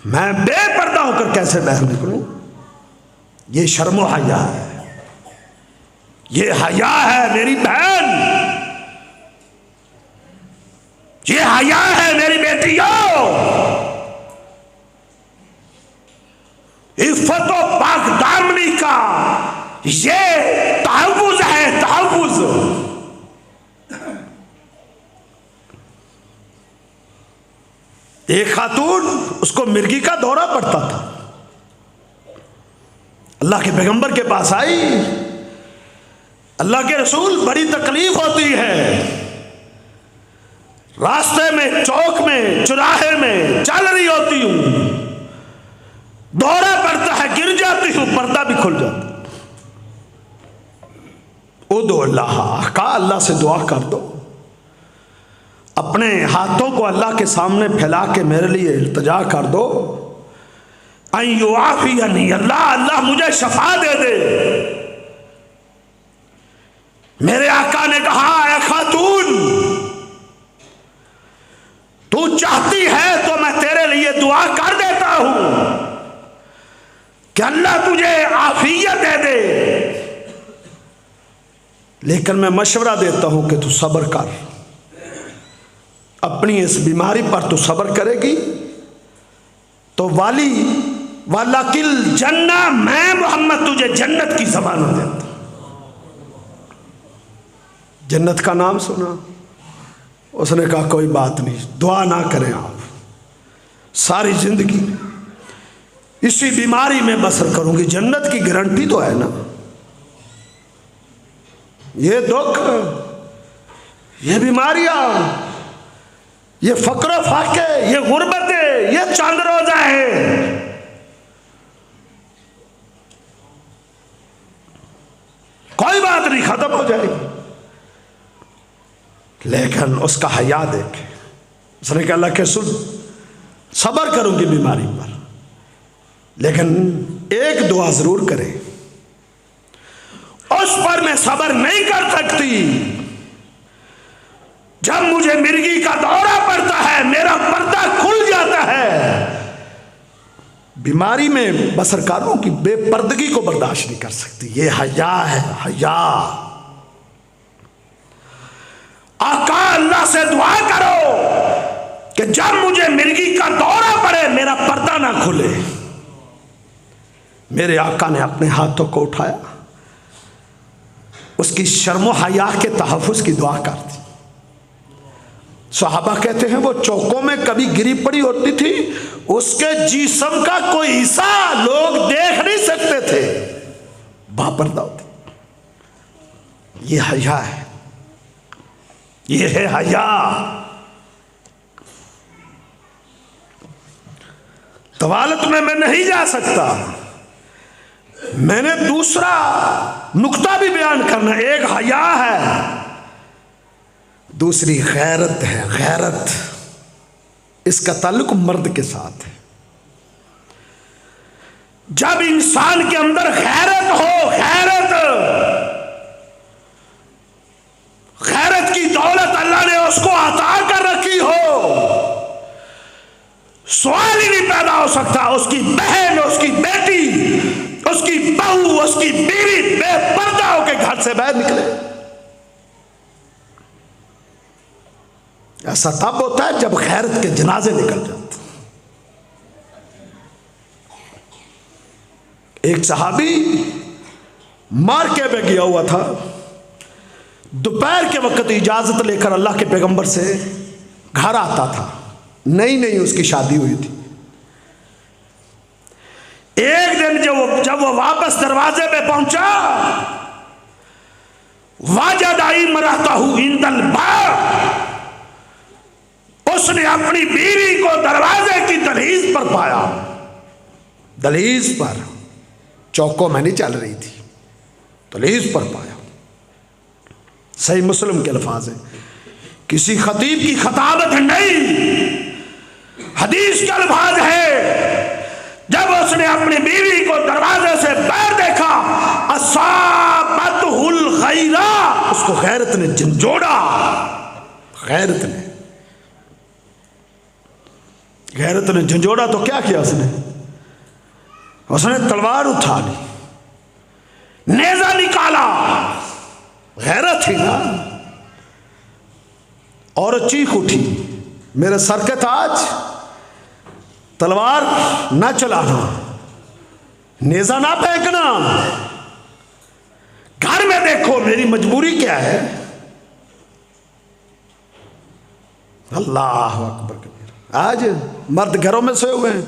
मैं बेपर्दा होकर कैसे बाहर निकलूं? ये शर्मो हया है, ये हया है। मेरी बहन हया है मेरी बेटियों, इफ्फत और पाकदामनी का ये तहव्वुज़ है, तहव्वुज़। एक खातून, उसको मिर्गी का दौरा पड़ता था, अल्लाह के पैगंबर के पास आई। अल्लाह के रसूल, बड़ी तकलीफ होती है, रास्ते में, चौक में, चौराहे में चल रही होती हूं, दौरा पड़ता है, गिर जाती हूं, पर्दा भी खुल जाता। उदो अल्लाह, कहा अल्लाह से दुआ कर दो, अपने हाथों को अल्लाह के सामने फैला के मेरे लिए इल्तिजा कर दो, अय्युआफियनी, अल्लाह अल्लाह मुझे शफा दे दे। मेरे आका ने कहा, ऐ खातून, तू चाहती है तो मैं तेरे लिए दुआ कर देता हूं कि अल्लाह तुझे आफियत दे दे, लेकिन मैं मशवरा देता हूं कि तू सब्र कर, अपनी इस बीमारी पर तू सब्र करेगी तो वालाकिल जन्ना, मैं मोहम्मद तुझे जन्नत की ज़मानत देता। जन्नत का नाम सुना, उसने कहा कोई बात नहीं, दुआ ना करें आप, सारी जिंदगी इसी बीमारी में बसर करूंगी, जन्नत की गारंटी तो है ना। ये दुख, ये बीमारियां, ये फक्र फाके, ये गुर्बतें, ये चंद रोजा है, कोई बात नहीं, खत्म हो जाएगी। लेकिन उसका हया देखे, उसने कहा अल्लाह के सुन, सब्र करूंगी बीमारी पर, लेकिन एक दुआ जरूर करे, उस पर मैं सब्र नहीं कर सकती जब मुझे मिर्गी का दौरा पड़ता है, मेरा पर्दा खुल जाता है, बीमारी में बसरकारों की बेपर्दगी को बर्दाश्त नहीं कर सकती। ये हया है, हया। आका अल्लाह से दुआ करो कि जब मुझे मिर्गी का दौरा पड़े मेरा पर्दा ना खुले। मेरे आका ने अपने हाथों को उठाया, उसकी शर्म हया के तहफ़्फ़ुज़ की दुआ कर दी। सहाबा कहते हैं वो चौकों में कभी गिरी पड़ी होती थी, उसके जिस्म का कोई हिस्सा लोग देख नहीं सकते थे, बापर्दा होती। ये हया है, ये है हया। तवालत में मैं नहीं जा सकता, मैंने दूसरा नुक्ता भी बयान करना। एक हया है, दूसरी गैरत है। गैरत, इसका ताल्लुक मर्द के साथ है। जब इंसान के अंदर गैरत हो, गैरत की दौलत अल्लाह ने उसको अता कर रखी हो, सवाल ही नहीं पैदा हो सकता उसकी बहन, उसकी बेटी, उसकी बहू, उसकी बीवी बेपर्दा होकर घर से बाहर निकले। ऐसा तब होता है जब खैरत के जनाजे निकल जाते। एक सहाबी मार्के में गया हुआ था, दोपहर के वक्त इजाजत लेकर अल्लाह के पैगंबर से घर आता था। नई नई उसकी शादी हुई थी। एक दिन जब वो वापस दरवाजे पे पहुंचा, वाजदाई मराता हूं इंदल बाब, उसने अपनी बीवी को दरवाजे की दहलीज पर पाया। दहलीज पर, चौकों में नहीं चल रही थी, दहलीज पर पाया। सही मुस्लिम के अल्फाज है, किसी खतीब की खताबत नहीं, हदीस के अल्फाज है। जब उसने अपनी बीवी को दरवाजे से बाहर देखा, असाबतहुल गैरा, उसको गैरत ने झंझोड़ा। गैरत ने झंझोड़ा तो क्या किया उसने? उसने तलवार उठा ली, नेजा निकाला। गैरत थी ना। और चीख उठी, मेरे सर के ताज, तलवार ना चलाना, नेजा ना फेंकना। घर में देखो मेरी मजबूरी क्या है। अल्लाह अकबर कबीर। आज मर्द घरों में सोए हुए हैं,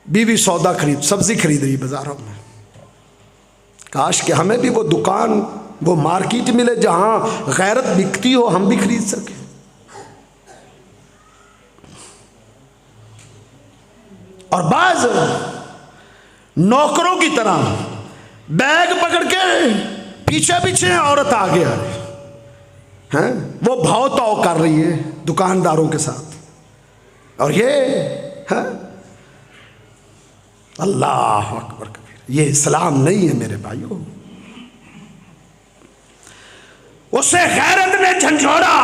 बीवी सौदा खरीद, सब्जी खरीद रही बाजारों में। काश कि हमें भी वो दुकान, वो मार्केट मिले जहां गैरत बिकती हो, हम भी खरीद सके। और बाज नौकरों की तरह बैग पकड़ के पीछे पीछे औरत आगे आ रही है, वो भाव ताव कर रही है दुकानदारों के साथ। और ये है अल्लाह अकबर कबीर, ये इस्लाम नहीं है मेरे भाइयों। उसे गैरत ने झंझोड़ा।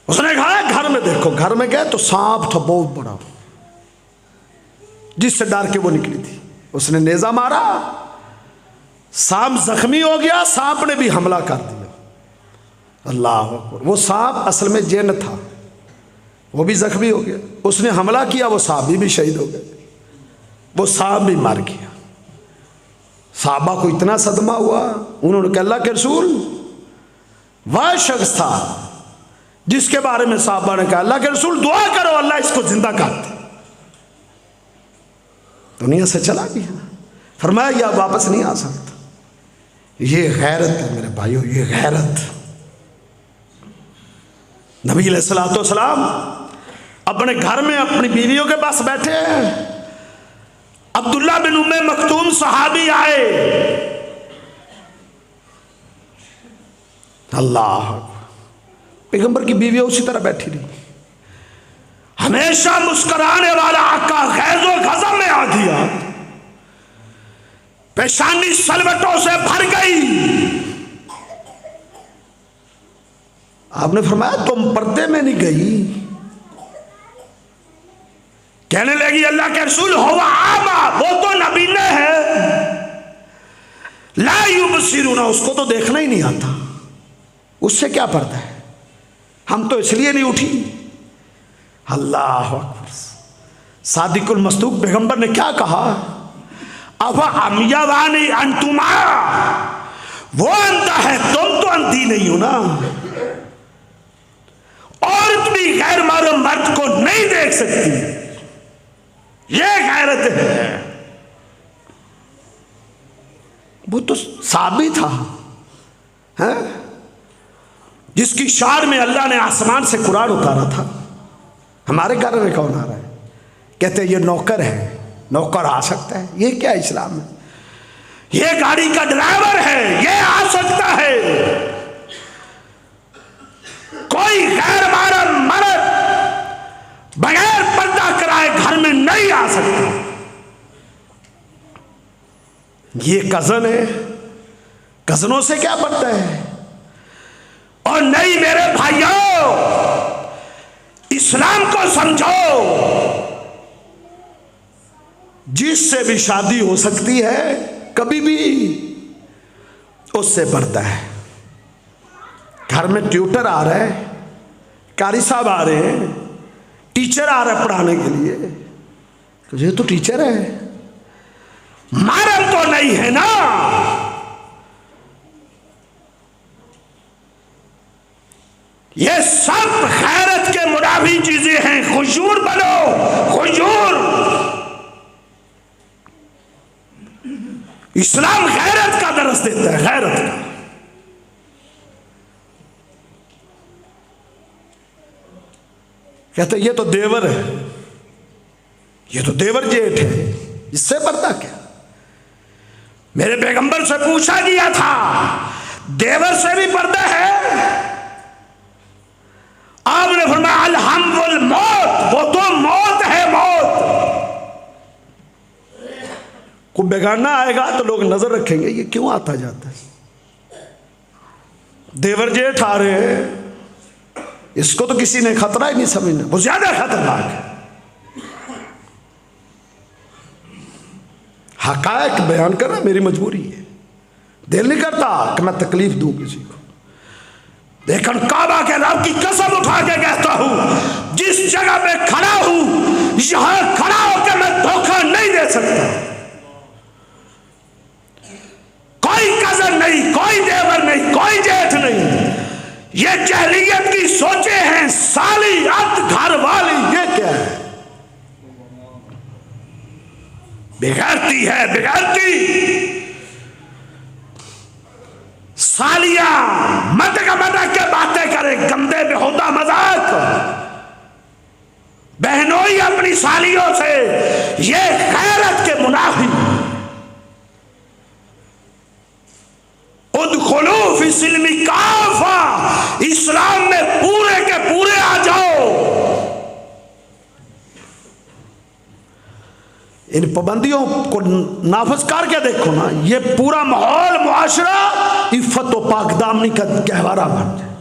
उसने कहा घर में देखो। घर में गए तो सांप था बहुत बड़ा, जिससे डर के वो निकली थी। उसने नेजा मारा, सांप जख्मी हो गया, सांप ने भी हमला कर दिया। अल्लाह अकबर। वो सांप असल में जिन्न था, वो भी जख्मी हो गया। उसने हमला किया, वो सांप भी शहीद हो गए, वो सांप भी मार गया। साहबा को इतना सदमा हुआ, उन्होंने कहा अल्लाह के रसूल, वह शख्स था जिसके बारे में साहबा ने कहा अल्लाह के रसूल दुआ करो अल्लाह इसको जिंदा कर दे। दुनिया से चला गया। फरमाया यह वापस नहीं आ सकता। ये गैरत है मेरे भाइयों, ये गैरत। नबी अलैहिस्सलातु वस्सलाम अपने घर में अपनी बीवियों के पास बैठे हैं। अब्दुल्ला बिन उम्मे मखतूम सहाबी आए। अल्लाह, पैगंबर की बीवी उसी तरह बैठी रही। हमेशा मुस्कुराने वाला आका गैज़ो गज़ब में आ गया, पेशानी सलवटों से भर गई। आपने फरमाया तुम पर्दे में नहीं गई। कहने लगी अल्लाह के रसूल हुवा आमा, वो तो नबीना है, ला युबसिरुना, उसको तो देखना ही नहीं आता, उससे क्या पर्दा है, हम तो इसलिए नहीं उठी। अल्लाह अकबर। सादिकुल मस्तूक पैगंबर ने क्या कहा, अब अमियावानी अंतुमा, वो अंधा है तुम तो अंधी नहीं हो ना। औरत भी गैर महरम मर्द को नहीं देख सकती, ये गैरत है। वो तो साबी था है? जिसकी शान में अल्लाह ने आसमान से कुरान उतारा था। हमारे घर में कौन आ रहा है? कहते ये नौकर है, नौकर आ सकता है? ये क्या इस्लाम है? ये गाड़ी का ड्राइवर है, ये आ सकता है। कोई गैर महरम मर्द बगैर पर्दा कराए घर में नहीं आ सकता। ये कजन है, कजनों से क्या पड़ता है? और नहीं मेरे भाइयों, इस्लाम को समझो। जिससे भी शादी हो सकती है कभी भी, उससे बढ़ता है। घर में ट्यूटर आ रहा है, कारी साहब आ रहे हैं, टीचर आ रहा है पढ़ाने के लिए, तो ये तो टीचर है, महरम तो नहीं है ना। ये सब खैरत के मुनाफी चीजें हैं। खुशूर बनो, खुशूर। इस्लाम गैरत का दरस देता है, गैरत का। कहते ये तो देवर है, ये तो देवर जेठ है, इससे पर्दा क्या? मेरे पैगंबर से पूछा गया था देवर से भी पर्दा है? आपने फरमाया अलहम्दुल मौत, वो तो मौत है, मौत। कोई बेगाना आएगा तो लोग नजर रखेंगे ये क्यों आता जाता है। देवर जेठ आ रहे हैं, इसको तो किसी ने खतरा ही नहीं समझना, वो ज्यादा खतरनाक है। हकायक बयान करना मेरी मजबूरी है, दिल नहीं करता कि मैं तकलीफ दूं किसी को। लेकिन काबा के रब की कसम उठा के कहता हूं, जिस जगह पे खड़ा हूं यहां खड़ा होकर मैं धोखा नहीं दे सकता। कोई कजन नहीं, कोई देवर नहीं, कोई जेठ नहीं, ये जहलियत की सोचे हैं, साली अत घर वाली, ये क्या है? बिगड़ती है, बिगड़ती सालियां मटक मटक के बातें करे, गंदे बेहुदा मजाक, बहनोई अपनी सालियों से, ये गैरत के मुनाफी। उदखुलू फी सिल्मी काफा, इस्लाम में पूरे के पूरे आ जाओ। इन पाबंदियों को नाफज करके देखो ना, ये पूरा माहौल मुआशरा इफ्फत व पाकदामनी का गहवारा बन जाए।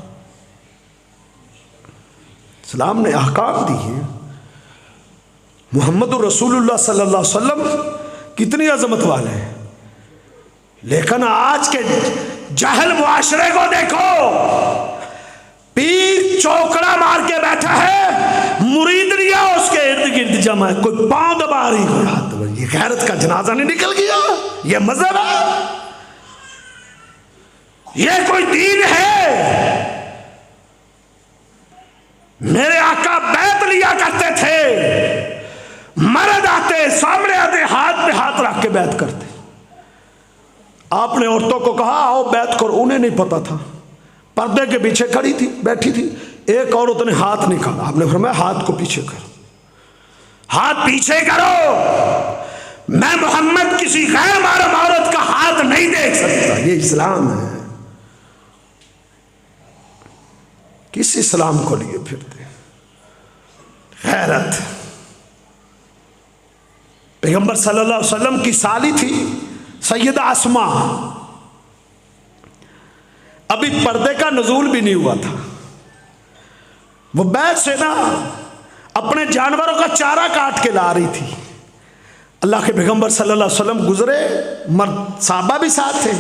इस्लाम ने अहकाम दी है। मोहम्मद रसूलुल्लाह सल्लल्लाहु अलैहि वसल्लम कितनी अजमत वाले हैं, लेकिन आज के जाहिल मुआशरे को देखो, पीर चौकड़ा मार के बैठा है, मुरीदरिया उसके इर्द गिर्द जमा है, कोई पांव दबा रही, कोई हाथ दबा रही। ये गैरत का जनाजा नहीं निकल गया? ये मजहब है? ये कोई दीन है? मेरे आका बैत लिया करते थे, मर्द आते सामने आते हाथ पे हाथ रख के बैत करते। आपने औरतों को कहा आओ बैत करो, उन्हें नहीं पता था, पर्दे के पीछे खड़ी थी, बैठी थी, एक औरत ने हाथ निकाला, आपने फरमाया हाथ को पीछे करो, हाथ पीछे करो। मैं मोहम्मद किसी गैर महरम औरत का हाथ नहीं देख सकता। ये इस्लाम है। किस इस्लाम को लिए फिरते? गैरत। पैगंबर सल्लल्लाहु अलैहि वसल्लम की साली थी सैयदा अस्मा, अभी पर्दे का नजूल भी नहीं हुआ था। वो बैत से ना अपने जानवरों का चारा काट के ला रही थी। अल्लाह के पैगंबर सल्लल्लाहु अलैहि वसल्लम गुजरे, मर्द साहबा भी साथ थे,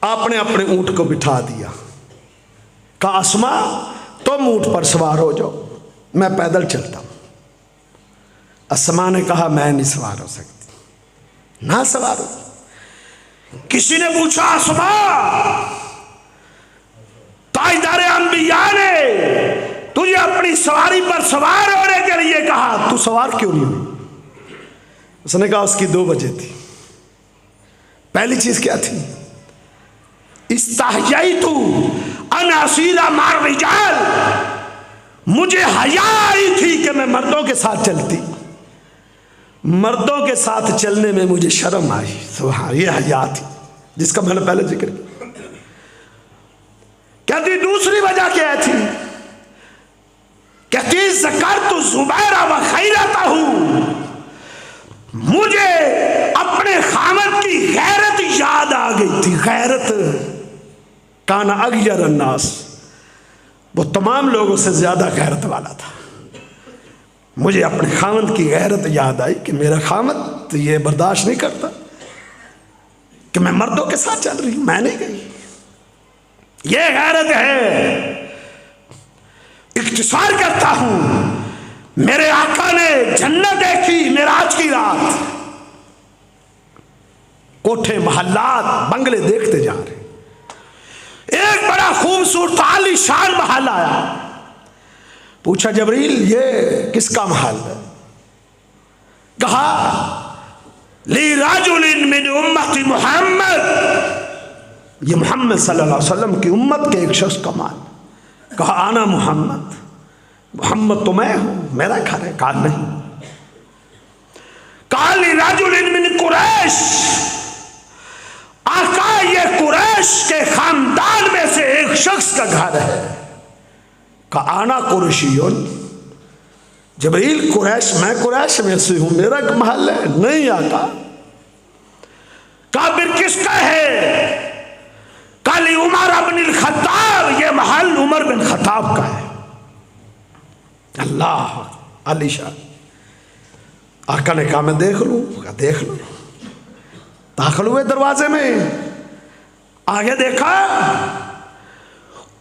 आपने अपने ऊंट को बिठा दिया, कहा अस्मा तुम ऊंट पर सवार हो जाओ, मैं पैदल चलता हूं। अस्मा ने कहा मैं नहीं सवार हो सकती, ना सवार हो। किसी ने पूछा अस्मा ताजदार अंबिया ने तुझे अपनी सवारी पर सवार होने के लिए कहा, तू सवार क्यों नहीं हुई? उसने कहा उसकी दो वजह थी। पहली चीज क्या थी? इस्ताहयैतु अन असीरा मार रिजाल, मुझे हया आई थी कि मैं मर्दों के साथ चलती, मर्दों के साथ चलने में मुझे शर्म आई। सुभान, ये हया थी जिसका मैंने पहले जिक्र किया। कहती दूसरी वजह क्या थी? कहती ज़करतु ज़ुबैरा व खैरतहू, मुझे अपने खामद की गैरत याद आ गई थी। गैरत काना अगयर अन्नास, वो तमाम लोगों से ज्यादा गैरत वाला था। मुझे अपने खामद की गैरत याद आई कि मेरा खामद तो ये बर्दाश्त नहीं करता कि मैं मर्दों के साथ चल रही हूं, मैं नहीं गई। ये गैरत है। इख्तिसार करता हूं, मेरे आका ने जन्नत देखी मेराज की रात, कोठे महल्लात बंगले देखते जा रहे। एक बड़ा खूबसूरत आलीशान महल आया। पूछा जबरील ये किसका महल है? कहा ली राजुलिन मिन उम्मती मुहम्मद, ये मोहम्मद सल्लल्लाहु अलैहि वसल्लम की उम्मत के एक शख्स का महल। कहा आना मोहम्मद, मोहम्मद तो मैं हूं, मेरा घर है। कहा नहीं। कहा ली राजुलिन मिन कुरैश, आका ये कुरैश के खानदान में से एक शख्स का घर है। कहा आना कुरैशियुन, जबरील कुरैश, मैं कुरैश में से हूं, मेरा महल है। नहीं आका। कहा फिर किसका है? काली उमर बिन खत्ताब, ये महल उमर बिन खत्ताब का है। अल्लाह अलीशान। आका ने कहा मैं देख लूं? कहा देख लो। दाखिल हुए दरवाजे में, आगे देखा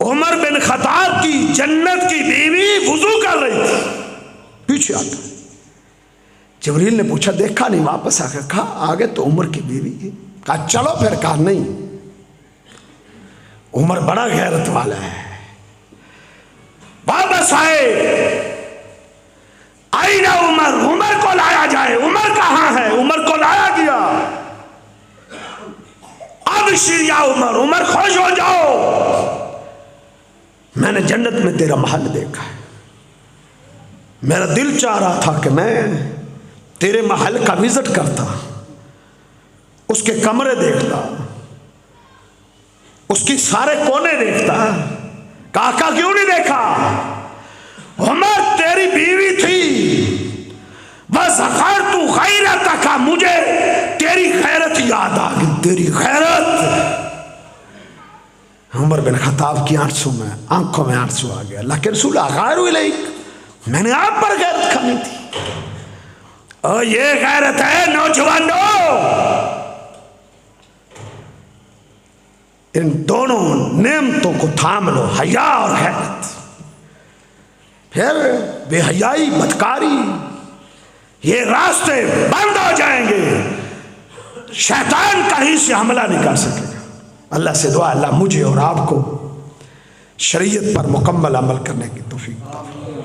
उमर बिन खत्ताब की जन्नत की बीवी वुजू कर रही थी, पीछे आकर जिब्रील ने पूछा, देखा नहीं? वापस आकर कहा, आगे तो उमर की बीवी है। कहा चलो फिर। कहा नहीं, उमर बड़ा गैरत वाला है। वापस आए, आई ना उमर, उमर को लाया जाए। उमर कहां है? उमर को लाया गया। अब शिरिया उमर, उमर खुश हो जाओ, मैंने जन्नत में तेरा महल देखा है। मेरा दिल चाह रहा था कि मैं तेरे महल का विजिट करता, उसके कमरे देखता, उसकी सारे कोने देखता। काका क्यों नहीं देखा? उमर तेरी बीवी थी, बस अखर तू गैरत का, मुझे तेरी गैरत याद आ गई, तेरी गैरत। उमर बिन खत्ताब की आंखों में आंसू आ गया। लेकिन रसूल अगार हुई, मैंने आप पर गैरत खानी थी। और ये गैरत है नौजवानों, इन दोनों नेमतों को थाम लो, हया और गैरत। फिर बेहयाई, बदकारी, ये रास्ते बंद हो जाएंगे, शैतान कहीं से हमला नहीं कर सकेगा। अल्लाह से दुआ, अल्लाह मुझे और आपको शरीयत पर मुकम्मल अमल करने की तौफीक अता फरमाए।